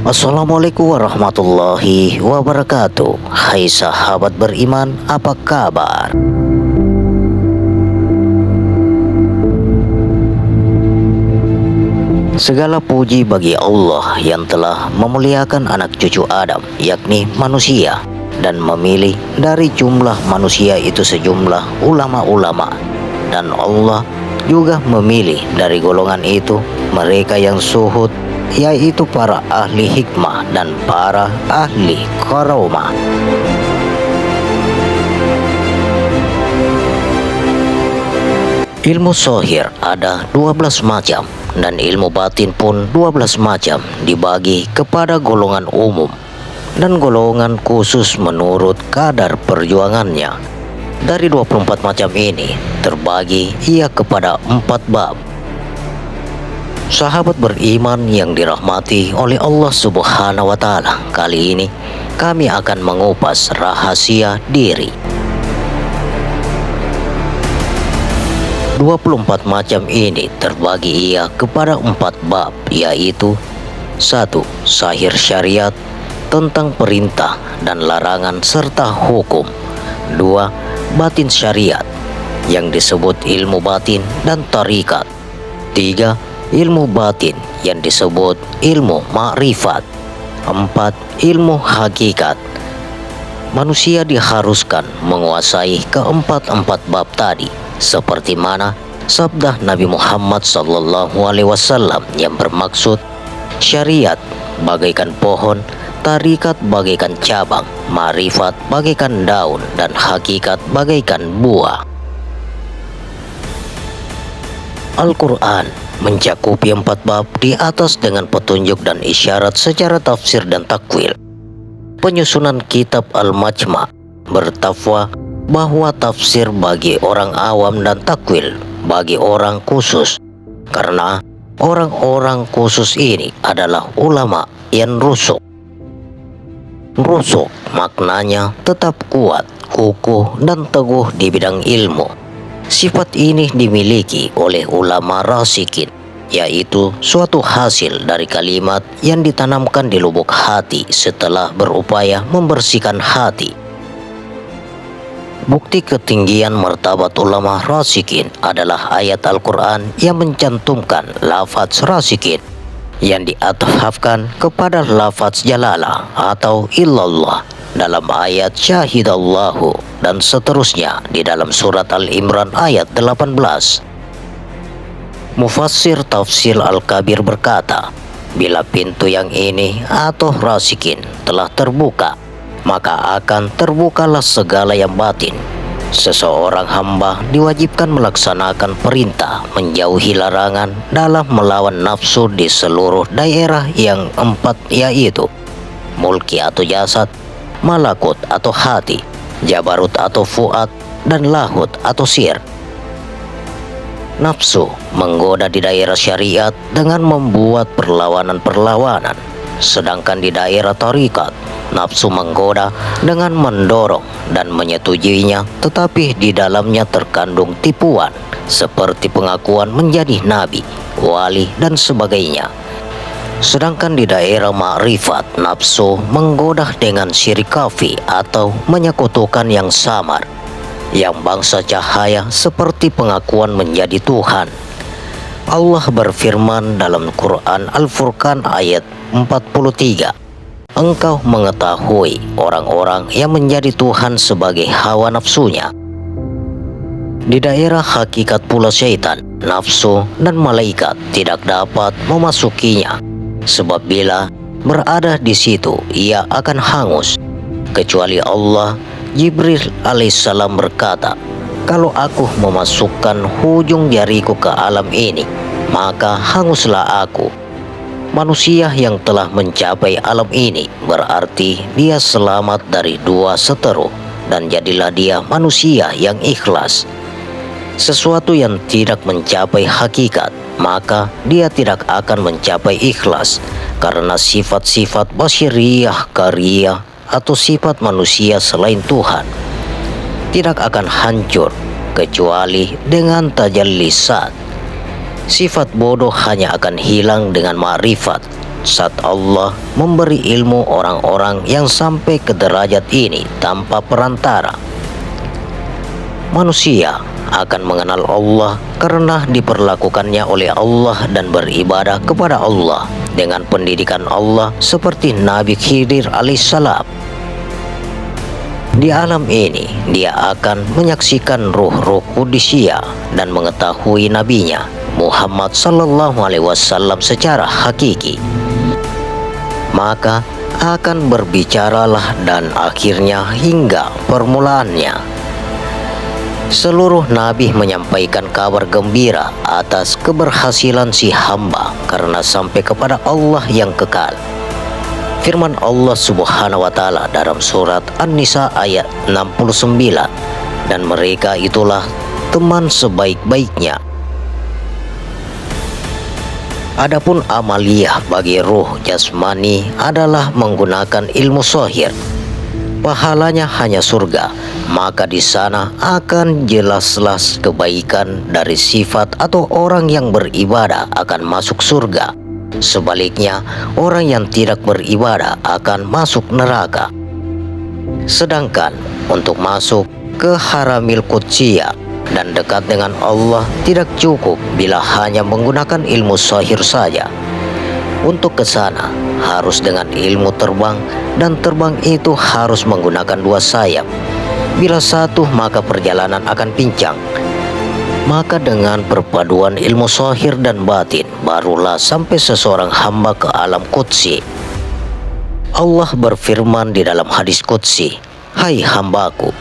Assalamualaikum warahmatullahi wabarakatuh. Hai sahabat beriman, apa kabar? Segala puji bagi Allah yang telah memuliakan anak cucu Adam, yakni manusia, dan memilih dari jumlah manusia itu sejumlah ulama-ulama. Dan Allah juga memilih dari golongan itu mereka yang zuhud, yaitu para ahli hikmah dan para ahli karamah. Ilmu zahir ada 12 macam dan ilmu batin pun 12 macam, dibagi kepada golongan umum dan golongan khusus menurut kadar perjuangannya. Dari 24 macam ini terbagi ia kepada 4 bab. Sahabat beriman yang dirahmati oleh Allah Subhanahu wa Ta'ala, kali ini kami akan mengupas rahasia diri. 24 macam ini terbagi ia kepada 4 bab, yaitu 1. Zahir syariat tentang perintah dan larangan serta hukum. 2. Batin syariat yang disebut ilmu batin dan tarikat. 3. Ilmu batin yang disebut ilmu ma'rifat. 4. Ilmu hakikat. Manusia diharuskan menguasai keempat-empat bab tadi, seperti mana sabda Nabi Muhammad SAW yang bermaksud syariat bagaikan pohon, tarikat bagaikan cabang, ma'rifat bagaikan daun, dan hakikat bagaikan buah. Al-Quran mencakupi 4 bab di atas dengan petunjuk dan isyarat secara tafsir dan takwil. Penyusunan kitab Al-Majma' bertafwa bahwa tafsir bagi orang awam dan takwil bagi orang khusus, karena orang-orang khusus ini adalah ulama yang rusuk. Rusuk maknanya tetap kuat, kukuh, dan teguh di bidang ilmu. Sifat ini dimiliki oleh ulama rasikin, yaitu suatu hasil dari kalimat yang ditanamkan di lubuk hati setelah berupaya membersihkan hati. Bukti ketinggian martabat ulama rasikin adalah ayat Al-Quran yang mencantumkan lafaz rasikin yang diathafkan kepada lafaz jalalah atau illallah dalam ayat syahidallahu dan seterusnya di dalam surat Al-Imran ayat 18. Mufassir tafsir Al-Kabir berkata, bila pintu yang ini atau rasikin telah terbuka, maka akan terbukalah segala yang batin. Seseorang hamba diwajibkan melaksanakan perintah menjauhi larangan dalam melawan nafsu di seluruh daerah yang 4, yaitu mulki atau jasad, malakut atau hati, jabarut atau fuad, dan lahut atau sir. Nafsu menggoda di daerah syariat dengan membuat perlawanan-perlawanan, sedangkan di daerah tarikat nafsu menggoda dengan mendorong dan menyetujuinya, tetapi di dalamnya terkandung tipuan seperti pengakuan menjadi nabi, wali, dan sebagainya. Sedangkan di daerah ma'rifat, nafsu menggoda dengan syirik kafi atau menyekutukan yang samar, yang bangsa cahaya seperti pengakuan menjadi Tuhan. Allah berfirman dalam Quran Al-Furqan ayat 43, engkau mengetahui orang-orang yang menjadi Tuhan sebagai hawa nafsunya. Di daerah hakikat pula syaitan, nafsu, dan malaikat tidak dapat memasukinya, sebab bila berada di situ ia akan hangus, kecuali Allah. Jibril alaihissalam berkata, kalau aku memasukkan hujung jariku ke alam ini, maka hanguslah aku. Manusia yang telah mencapai alam ini berarti dia selamat dari 2 seteru, dan jadilah dia manusia yang ikhlas. Sesuatu yang tidak mencapai hakikat, maka dia tidak akan mencapai ikhlas, karena sifat-sifat basyiriyah kariyah atau sifat manusia selain Tuhan tidak akan hancur kecuali dengan tajalli zat. Sifat bodoh hanya akan hilang dengan ma'rifat, saat Allah memberi ilmu orang-orang yang sampai ke derajat ini tanpa perantara. Manusia akan mengenal Allah karena diperlakukannya oleh Allah dan beribadah kepada Allah dengan pendidikan Allah seperti Nabi Khidir alaihissalam. Di alam ini dia akan menyaksikan ruh-ruh kudusiyah dan mengetahui nabinya Muhammad sallallahu alaihi wasallam secara hakiki. Maka akan berbicaralah dan akhirnya hingga permulaannya. Seluruh nabi menyampaikan kabar gembira atas keberhasilan si hamba karena sampai kepada Allah yang kekal. Firman Allah Subhanahu wa taala dalam surat An-Nisa ayat 69, dan mereka itulah teman sebaik-baiknya. Adapun amaliyah bagi ruh jasmani adalah menggunakan ilmu zahir. Pahalanya hanya surga, maka di sana akan jelaslah kebaikan dari sifat atau orang yang beribadah akan masuk surga. Sebaliknya, orang yang tidak beribadah akan masuk neraka. Sedangkan untuk masuk ke Haramil Qudsiyah dan dekat dengan Allah tidak cukup bila hanya menggunakan ilmu zahir saja. Untuk ke sana harus dengan ilmu terbang, dan terbang itu harus menggunakan dua sayap. Bila satu maka perjalanan akan pincang. Maka dengan perpaduan ilmu zahir dan batin barulah sampai seseorang hamba ke alam qudsi. Allah berfirman di dalam hadis qudsi, "Hai hambaku,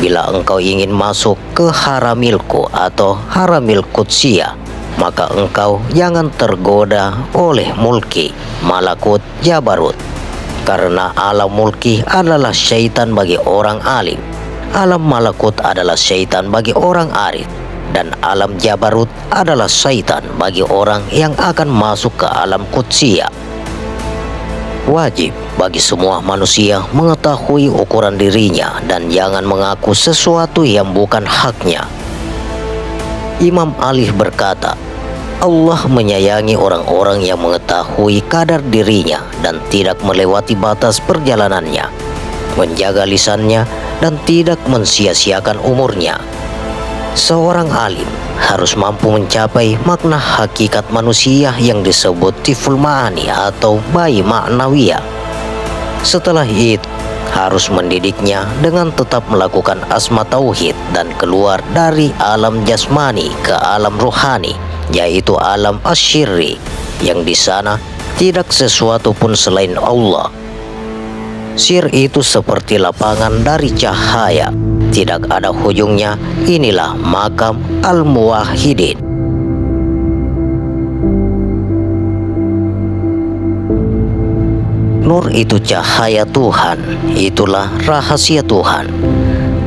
bila engkau ingin masuk ke haramilku atau haramil qudsiyah, maka engkau jangan tergoda oleh mulki, malakut, jabarut. Karena alam mulki adalah syaitan bagi orang alim, alam malakut adalah syaitan bagi orang arif, dan alam jabarut adalah syaitan bagi orang yang akan masuk ke alam qudsiyah." Wajib bagi semua manusia mengetahui ukuran dirinya dan jangan mengaku sesuatu yang bukan haknya. Imam Ali berkata, Allah menyayangi orang-orang yang mengetahui kadar dirinya dan tidak melewati batas perjalanannya, menjaga lisannya dan tidak mensia-siakan umurnya. Seorang alim harus mampu mencapai makna hakikat manusia yang disebut tiful ma'ani atau bayi ma'nawiyah. Setelah itu harus mendidiknya dengan tetap melakukan asma tauhid dan keluar dari alam jasmani ke alam ruhani, yaitu alam asyirri, yang di sana tidak sesuatu pun selain Allah. Sir itu seperti lapangan dari cahaya, tidak ada hujungnya. Inilah makam al-muwahhidin. Nur itu cahaya Tuhan, itulah rahasia Tuhan.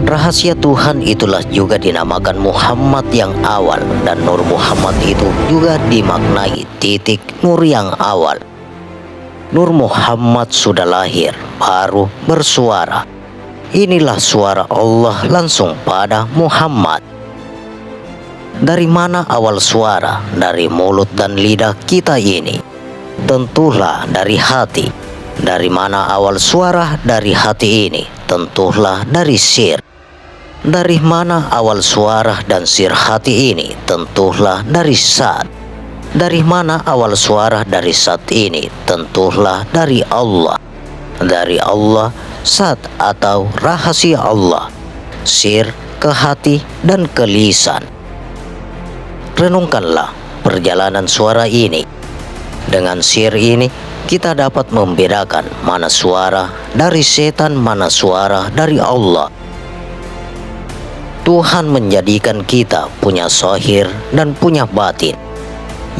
Rahasia Tuhan itulah juga dinamakan Muhammad yang awal, dan Nur Muhammad itu juga dimaknai titik nur yang awal. Nur Muhammad sudah lahir, baru bersuara. Inilah suara Allah langsung pada Muhammad. Dari mana awal suara? Dari mulut dan lidah kita ini. Tentulah dari hati. Dari mana awal suara dari hati ini? Tentulah dari sir. Dari mana awal suara dan sir hati ini? Tentulah dari sad. Dari mana awal suara dari sad ini? Tentulah dari Allah. Dari Allah, sad atau rahasia Allah, sir ke hati dan ke lisan. Renungkanlah perjalanan suara ini. Dengan sir ini kita dapat membedakan mana suara dari setan, mana suara dari Allah. Tuhan menjadikan kita punya zahir dan punya batin.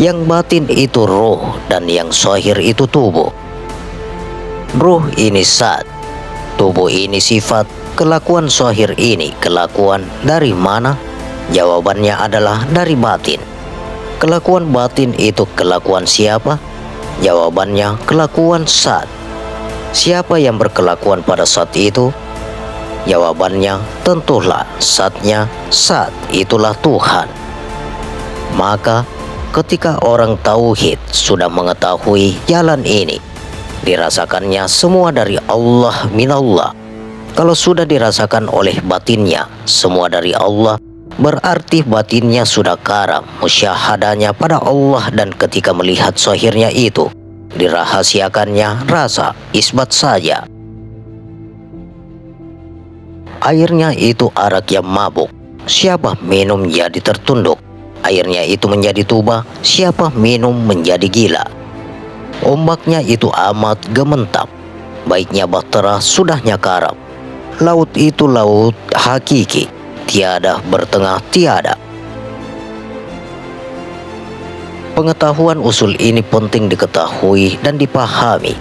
Yang batin itu ruh dan yang zahir itu tubuh. Ruh ini zat, tubuh ini sifat, kelakuan zahir ini kelakuan dari mana? Jawabannya adalah dari batin. Kelakuan batin itu kelakuan siapa? Jawabannya kelakuan zat. Siapa yang berkelakuan pada zat itu? Jawabannya tentulah zatnya zat, itulah Tuhan. Maka ketika orang tauhid sudah mengetahui jalan ini, dirasakannya semua dari Allah minallah. Kalau sudah dirasakan oleh batinnya semua dari Allah, berarti batinnya sudah karam musyahadanya pada Allah, dan ketika melihat zahirnya itu dirahasiakannya rasa isbat saja. Airnya itu arak yang mabuk, siapa minum jadi tertunduk. Airnya itu menjadi tuba, siapa minum menjadi gila. Ombaknya itu amat gementap, baiknya bahtera sudahnya karam. Laut itu laut hakiki, tiada bertengah tiada. Pengetahuan usul ini penting diketahui dan dipahami,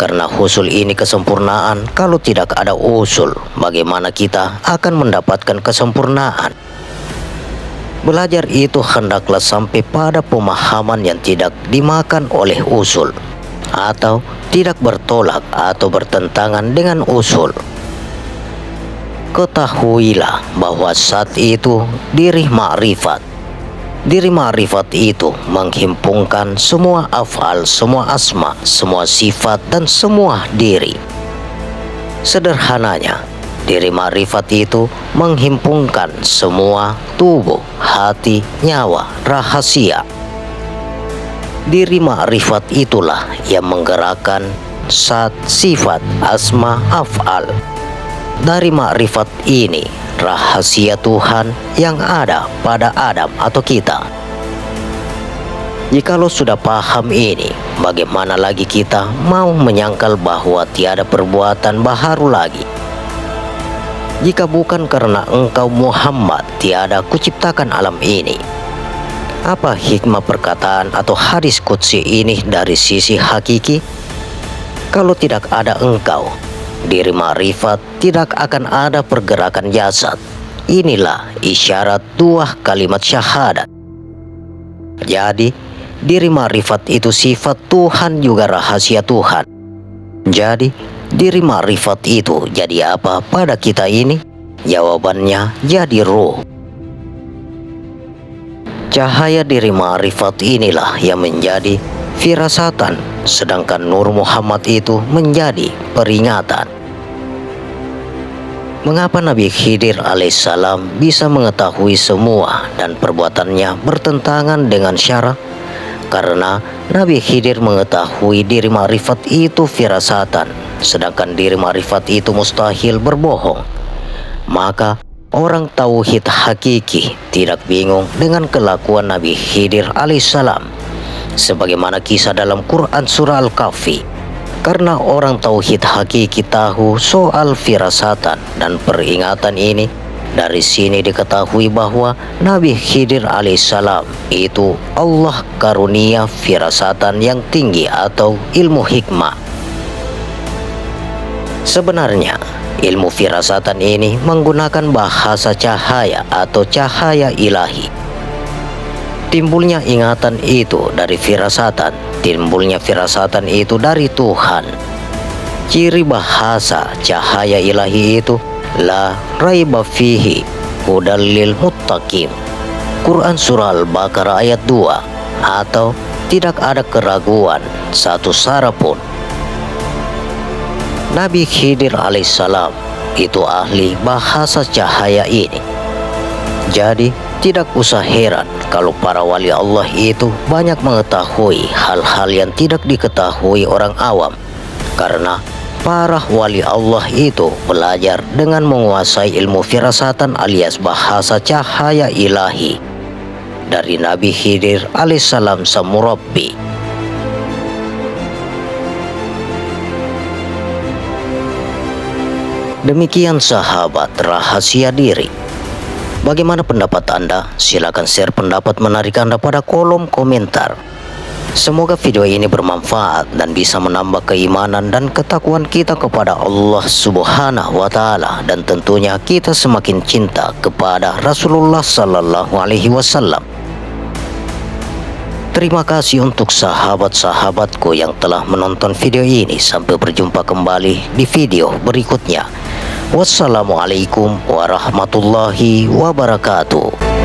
karena usul ini kesempurnaan. Kalau tidak ada usul, bagaimana kita akan mendapatkan kesempurnaan? Belajar itu hendaklah sampai pada pemahaman yang tidak dimakan oleh usul, atau tidak bertolak atau bertentangan dengan usul. Ketahuilah bahwa saat itu diri ma'rifat. Diri ma'rifat itu menghimpunkan semua af'al, semua asma, semua sifat, dan semua diri. Sederhananya, diri ma'rifat itu menghimpunkan semua tubuh, hati, nyawa, rahasia. Diri ma'rifat itulah yang menggerakkan zat, sifat, asma, af'al. Dari ma'rifat ini, rahasia Tuhan yang ada pada Adam atau kita. Jikalau sudah paham ini, bagaimana lagi kita mau menyangkal bahwa tiada perbuatan baharu lagi? Jika bukan karena engkau Muhammad, tiada kuciptakan alam ini. Apa hikmah perkataan atau hadis qudsi ini dari sisi hakiki? Kalau tidak ada engkau, diri ma'rifat, tidak akan ada pergerakan jasad. Inilah isyarat dua kalimat syahadat. Jadi, diri ma'rifat itu sifat Tuhan juga rahasia Tuhan. Jadi, diri ma'rifat itu jadi apa pada kita ini? Jawabannya jadi ruh. Cahaya diri ma'rifat inilah yang menjadi firasatan, sedangkan Nur Muhammad itu menjadi peringatan. Mengapa Nabi Khidir alaihissalam bisa mengetahui semua dan perbuatannya bertentangan dengan syara? Karena Nabi Khidir mengetahui diri ma'rifat itu firasatan, sedangkan diri ma'rifat itu mustahil berbohong. Maka orang tauhid hakiki tidak bingung dengan kelakuan Nabi Khidir alaihissalam, sebagaimana kisah dalam Quran surah Al-Kahfi. Karena orang tauhid hakiki tahu soal firasatan dan peringatan ini, dari sini diketahui bahwa Nabi Khidir alaihissalam itu Allah karunia firasatan yang tinggi atau ilmu hikmah. Sebenarnya ilmu firasatan ini menggunakan bahasa cahaya atau cahaya ilahi. Timbulnya ingatan itu dari firasatan, timbulnya firasatan itu dari Tuhan. Ciri bahasa cahaya ilahi itu la raiba fihi hudal lil muttaqin. Quran surah Al-Baqarah ayat 2, atau tidak ada keraguan satu sara pun. Nabi Khidir alaihissalam itu ahli bahasa cahaya ini. Jadi tidak usah heran kalau para wali Allah itu banyak mengetahui hal-hal yang tidak diketahui orang awam, karena para wali Allah itu belajar dengan menguasai ilmu firasatan alias bahasa cahaya ilahi dari Nabi Khidir alaihissalam samurabbi. Demikian sahabat rahasia diri. Bagaimana pendapat Anda? Silakan share pendapat menarik Anda pada kolom komentar. Semoga video ini bermanfaat dan bisa menambah keimanan dan ketakwaan kita kepada Allah Subhanahu wa Ta'ala, dan tentunya kita semakin cinta kepada Rasulullah Sallallahu Alaihi Wasallam. Terima kasih untuk sahabat-sahabatku yang telah menonton video ini. Sampai berjumpa kembali di video berikutnya. Wassalamualaikum warahmatullahi wabarakatuh.